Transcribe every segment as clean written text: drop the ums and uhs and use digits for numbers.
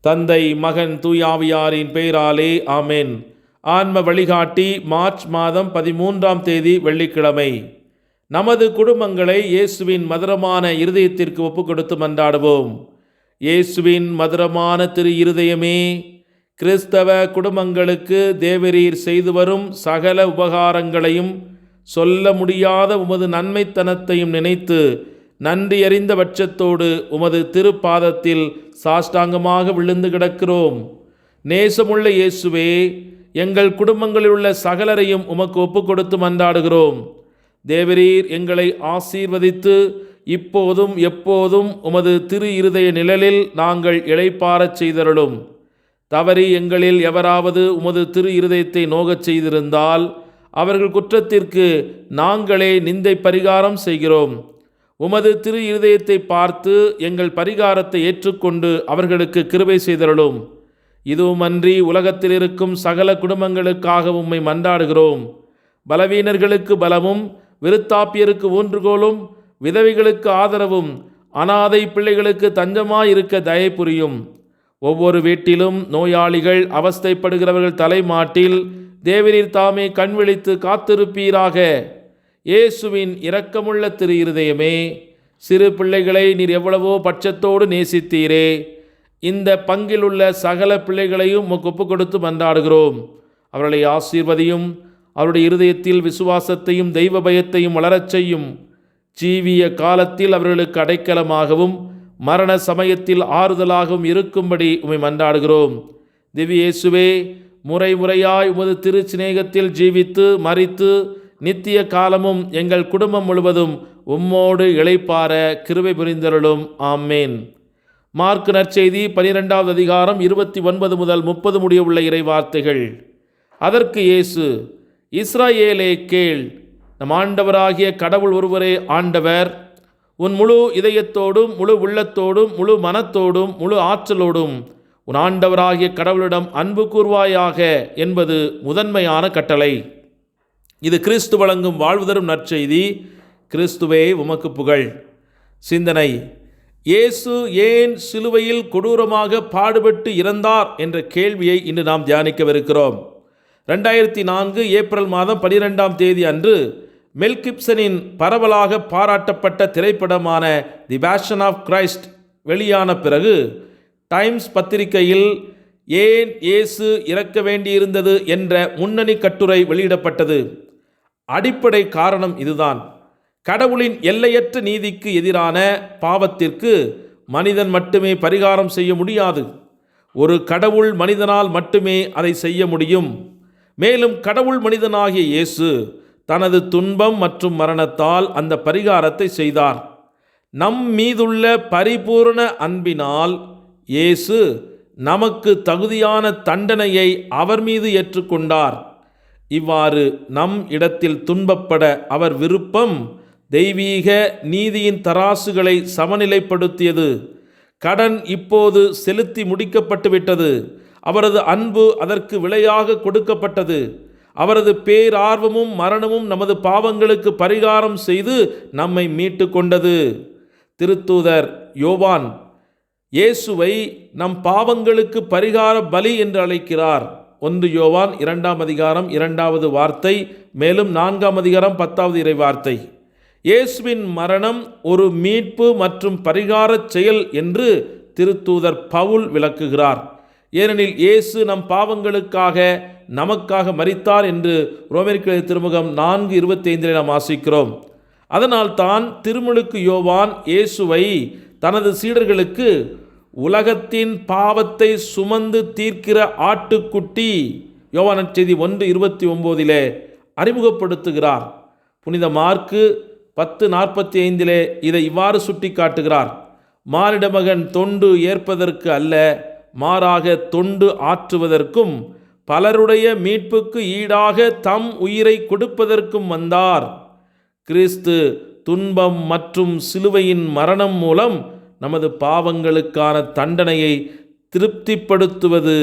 தந்தை, மகன், தூயாவியாரின் பெயராலே ஆமென். ஆன்ம வழிகாட்டி மார்ச் மாதம் 13ஆம் தேதி வெள்ளிக்கிழமை. நமது குடும்பங்களை இயேசுவின் மதுரமான இருதயத்திற்கு ஒப்பு கொடுத்து மன்றாடுவோம். இயேசுவின் மதுரமான திரு இருதயமே, கிறிஸ்தவ குடும்பங்களுக்கு தேவரீர் செய்து வரும் சகல உபகாரங்களையும் சொல்ல முடியாத உமது நன்மைத்தனத்தையும் நினைத்து நன்றியறிந்த பட்சத்தோடு உமது திருப்பாதத்தில் சாஷ்டாங்கமாக விழுந்து கிடக்கிறோம். நேசமுள்ள இயேசுவே, எங்கள் குடும்பங்களில் உள்ள சகலரையும் உமக்கு ஒப்பு கொடுத்து மன்றாடுகிறோம். தேவரீர் எங்களை ஆசீர்வதித்து இப்போதும் எப்போதும் உமது திரு இருதய நிழலில் நாங்கள் இளைப்பாறச் செய்தருளும். தவறி எங்களில் எவராவது உமது திரு இருதயத்தை நோகச் செய்திருந்தால் அவர்கள் குற்றத்திற்கு நாங்களே நிந்தை பரிகாரம் செய்கிறோம். உமது திரு இருதயத்தை பார்த்து எங்கள் பரிகாரத்தை ஏற்றுக்கொண்டு அவர்களுக்கு கிருபை செய்தருளும். இதுவுமன்றி உலகத்தில் இருக்கும் சகல குடும்பங்களுக்காக உம்மை மன்றாடுகிறோம். பலவீனர்களுக்கு பலமும், விருத்தாப்பியருக்கு ஊன்றுகோலும், விதவைகளுக்கு ஆதரவும், அனாதை பிள்ளைகளுக்கு தஞ்சமாயிருக்க தயை புரியும். ஒவ்வொரு வீட்டிலும் நோயாளிகள், அவஸ்தைப்படுகிறவர்கள் தலைமாட்டில் தேவரீர் தாமே கண்விழித்து காத்திருப்பீராக. இயேசுவின் இரக்கமுள்ள திரு இருதயமே, சிறு பிள்ளைகளை நீர் எவ்வளவோ பட்சத்தோடு நேசித்தீரே. இந்த பங்கில் உள்ள சகல பிள்ளைகளையும் உமக்கு ஒப்பு கொடுத்து மன்றாடுகிறோம். அவர்களை ஆசீர்வதியும். அவருடைய இருதயத்தில் விசுவாசத்தையும் தெய்வ பயத்தையும் வளரச் செய்யும். ஜீவிய காலத்தில் அவர்களுக்கு அடைக்கலமாகவும் மரண சமயத்தில் ஆறுதலாகவும் இருக்கும்படி உம்மை மன்றாடுகிறோம். திவ்ய இயேசுவே, முறை முறையாய் உமது திரு சிநேகத்தில் ஜீவித்து மரித்து நித்திய காலமும் எங்கள் குடும்பம் முழுவதும் உம்மோடு இளைப்பாற கிருபை புரிந்தருளும். ஆமேன். மார்க் நற்செய்தி 12வது அதிகாரம் 29 முதல் 30 முடிய உள்ள இறைவார்த்தைகள். அதற்கு இயேசு, இஸ்ரவேலே கேள், நம் ஆண்டவராகிய கடவுள் ஒருவரே ஆண்டவர். உன் முழு இதயத்தோடும் முழு உள்ளத்தோடும் முழு மனத்தோடும் முழு ஆற்றலோடும் உன் ஆண்டவராகிய கடவுளிடம் அன்பு கூர்வாயாக என்பது முதன்மையான கட்டளை. இது கிறிஸ்து வழங்கும் வாழ்வு தரும் நற்செய்தி. கிறிஸ்துவே உமக்கு புகழ். சிந்தனை: இயேசு ஏன் சிலுவையில் கொடூரமாக பாடுபட்டு இறந்தார் என்ற கேள்வியை இன்று நாம் தியானிக்கவிருக்கிறோம். 2004 ஏப்ரல் மாதம் 12ஆம் தேதி அன்று மெல் கிப்சனின் பரவலாக பாராட்டப்பட்ட திரைப்படமான தி பேஷன் ஆஃப் கிரைஸ்ட் வெளியான பிறகு டைம்ஸ் பத்திரிகையில் ஏன் இயேசு இறக்க வேண்டியிருந்தது என்ற முன்னணி கட்டுரை வெளியிடப்பட்டது. அடிப்படை காரணம் இதுதான்: கடவுளின் எல்லையற்ற நீதிக்கு எதிரான பாவத்திற்கு மனிதன் மட்டுமே பரிகாரம் செய்ய முடியாது. ஒரு கடவுள் மனிதனால் மட்டுமே அதை செய்ய முடியும். மேலும் கடவுள் மனிதனாகிய இயேசு தனது துன்பம் மற்றும் மரணத்தால் அந்த பரிகாரத்தை செய்தார். நம் மீதுள்ள பரிபூரண அன்பினால் இயேசு நமக்கு தகுதியான தண்டனையை அவர் மீது ஏற்றுக்கொண்டார். இவ்வாறு நம் இடத்தில் துன்பப்பட அவர் விருப்பம் தெய்வீக நீதியின் தராசுகளை சமநிலைப்படுத்தியது. கடன் இப்போது செலுத்தி முடிக்கப்பட்டுவிட்டது. அவரது அன்பு அதற்கு விலையாக கொடுக்கப்பட்டது. அவரது பேரார்வமும் மரணமும் நமது பாவங்களுக்கு பரிகாரம் செய்து நம்மை மீட்டு கொண்டது. திருத்தூதர் யோவான் இயேசுவை நம் பாவங்களுக்கு பரிகார பலி என்று அழைக்கிறார். 1 யோவான் 2ஆம் அதிகாரம் 2வது வார்த்தை, மேலும் 4ஆம் அதிகாரம் 10வது இறைவார்த்தை. இயேசுவின் மரணம் ஒரு மீட்பு மற்றும் பரிகாரச் செயல் என்று திருத்தூதர் பவுல் விளக்குகிறார். ஏனெனில் இயேசு நம் பாவங்களுக்காக நமக்காக மரித்தார் என்று ரோமேயர் திருமுகம் 4:25 நாம் வாசிக்கிறோம். அதனால் தான் திருமுழுக்கு யோவான் இயேசுவை தனது சீடர்களுக்கு உலகத்தின் பாவத்தை சுமந்து தீர்க்கிற ஆட்டுக்குட்டி, யோவான் நற்செய்தி 1:29 அறிமுகப்படுத்துகிறார். புனித மார்க்கு 10:45 இதை இவ்வாறு சுட்டி காட்டுகிறார்: மானிட மகன் தொண்டு ஏற்பதற்கு அல்ல, மாறாக தொண்டு ஆற்றுவதற்கும் பலருடைய மீட்புக்கு ஈடாக தம் உயிரை கொடுப்பதற்கும் வந்தார். கிறிஸ்து துன்பம் மற்றும் சிலுவையின் மரணம் மூலம் நமது பாவங்களுக்கான தண்டனையை திருப்திப்படுத்துவது,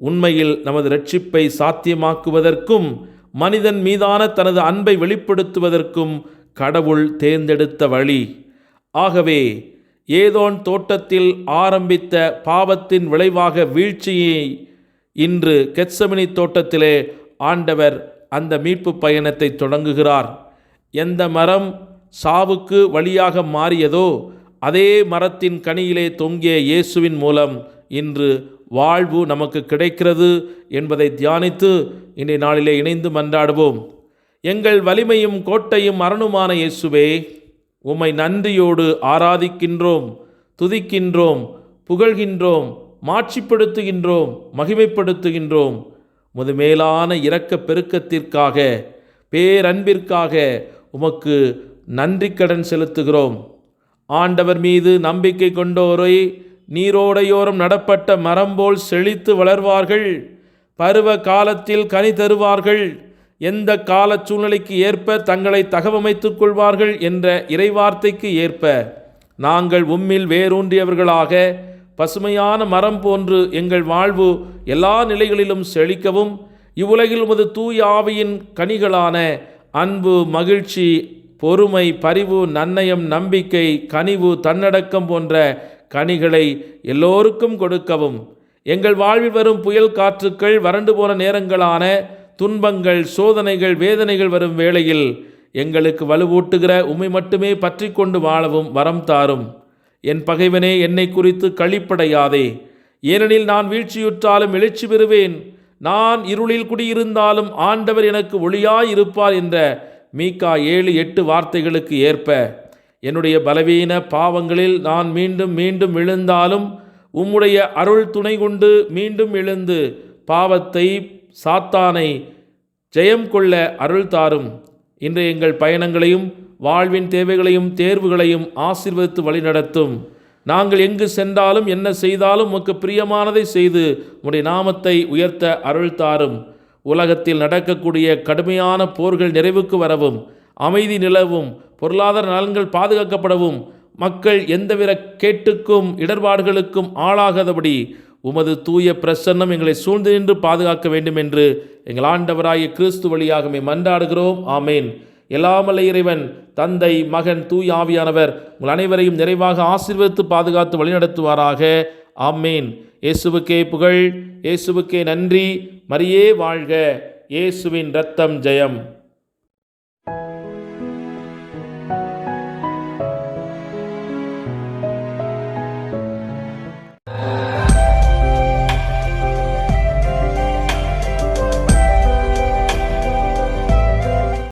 உண்மையில் நமது இரட்சிப்பை சாத்தியமாக்குவதற்கும் மனிதன் மீதான தனது அன்பை வெளிப்படுத்துவதற்கும் கடவுள் தேர்ந்தெடுத்த வழி. ஆகவே ஏதோன் தோட்டத்தில் ஆரம்பித்த பாவத்தின் விளைவாக வீழ்ச்சியை இன்று கெத்செமனி தோட்டத்திலே ஆண்டவர் அந்த மீட்பு பயணத்தை தொடங்குகிறார். எந்த மரம் சாவுக்கு வழியாக மாறியதோ அதே மரத்தின் கனியிலே தொங்கிய இயேசுவின் மூலம் இன்று வாழ்வு நமக்கு கிடைக்கிறது என்பதை தியானித்து இன்றைய நாளிலே இணைந்து மன்றாடுவோம். எங்கள் வலிமையும் கோட்டையும் அரணுமான இயேசுவே, உம்மை நன்றியோடு ஆராதிக்கின்றோம், துதிக்கின்றோம், புகழ்கின்றோம், மாட்சிப்படுத்துகின்றோம், மகிமைப்படுத்துகின்றோம். உமது மேலான இரக்க பெருக்கத்திற்காக, பேரன்பிற்காக உமக்கு நன்றி கடன் செலுத்துகிறோம். ஆண்டவர் மீது நம்பிக்கை கொண்டோரை நீரோடையோரம் நடப்பட்ட மரம் போல் செழித்து வளர்வார்கள், பருவ காலத்தில் கனி தருவார்கள், எந்த கால சூழ்நிலைக்கு ஏற்ப தங்களை தகவமைத்துக் கொள்வார்கள் என்ற இறைவார்த்தைக்கு ஏற்ப நாங்கள் உம்மில் வேரூன்றியவர்களாக பசுமையான மரம் போன்று எங்கள் வாழ்வு எல்லா நிலைகளிலும் செழிக்கவும், இவ்வுலகில் உமது தூய ஆவியின் கனிகளான அன்பு, மகிழ்ச்சி, பொறுமை, பரிவு, நன்னயம், நம்பிக்கை, கனிவு, தன்னடக்கம் போன்ற கனிகளை எல்லோருக்கும் கொடுக்கவும், எங்கள் வாழ்வில் வரும் புயல் காற்றுக்கள், வறண்டு போன நேரங்களான துன்பங்கள், சோதனைகள், வேதனைகள் வரும் வேளையில் எங்களுக்கு வலுவூட்டுகிற உம்மை மட்டுமே பற்றி கொண்டு வாழவும் வரம் தாரும். என் பகைவனே, என்னை குறித்து களிப்படையாதே, ஏனெனில் நான் வீழ்ச்சியுற்றாலும் எழுச்சி பெறுவேன், நான் இருளில் குடியிருந்தாலும் ஆண்டவர் எனக்கு ஒளியாய் இருப்பார் என்ற மீகா 7:8 வார்த்தைகளுக்கு ஏற்ப என்னுடைய பலவீன பாவங்களில் நான் மீண்டும் மீண்டும் விழுந்தாலும் உம்முடைய அருள் துணை கொண்டு மீண்டும் எழுந்து பாவத்தை, சாத்தானை ஜெயம் கொள்ள அருள் தாரும். இன்றைய எங்கள் பயணங்களையும் வாழ்வின் தேவைகளையும் தேர்வுகளையும் ஆசீர்வதித்து வழிநடத்தும். நாங்கள் எங்கு சென்றாலும் என்ன செய்தாலும் உமக்கு பிரியமானதை செய்து உம்முடைய நாமத்தை உயர்த்த அருள் தாரும். உலகத்தில் நடக்கக்கூடிய கடுமையான போர்கள் நிறைவுக்கு வரவும், அமைதி நிலவும், பொருளாதார நலன்கள் பாதுகாக்கப்படவும், மக்கள் எந்தவித கேட்டுக்கும் இடர்பாடுகளுக்கும் ஆளாகாதபடி உமது தூய பிரசன்னம் எங்களை சூழ்ந்து நின்று பாதுகாக்க வேண்டும் என்று எங்கள் ஆண்டவராகிய கிறிஸ்து வழியாகவே மன்றாடுகிறோம். ஆமேன். எல்லாமல்ல இறைவன், தந்தை, மகன், தூய ஆவியானவர் உங்கள் அனைவரையும் நிறைவாக ஆசீர்வதித்து பாதுகாத்து வழிநடத்துவாராக. ஆமேன். இயேசுவுக்கே புகழ், இயேசுவுக்கே நன்றி. மரியே வாழ்க. இயேசுவின் இரத்தம் ஜெயம்.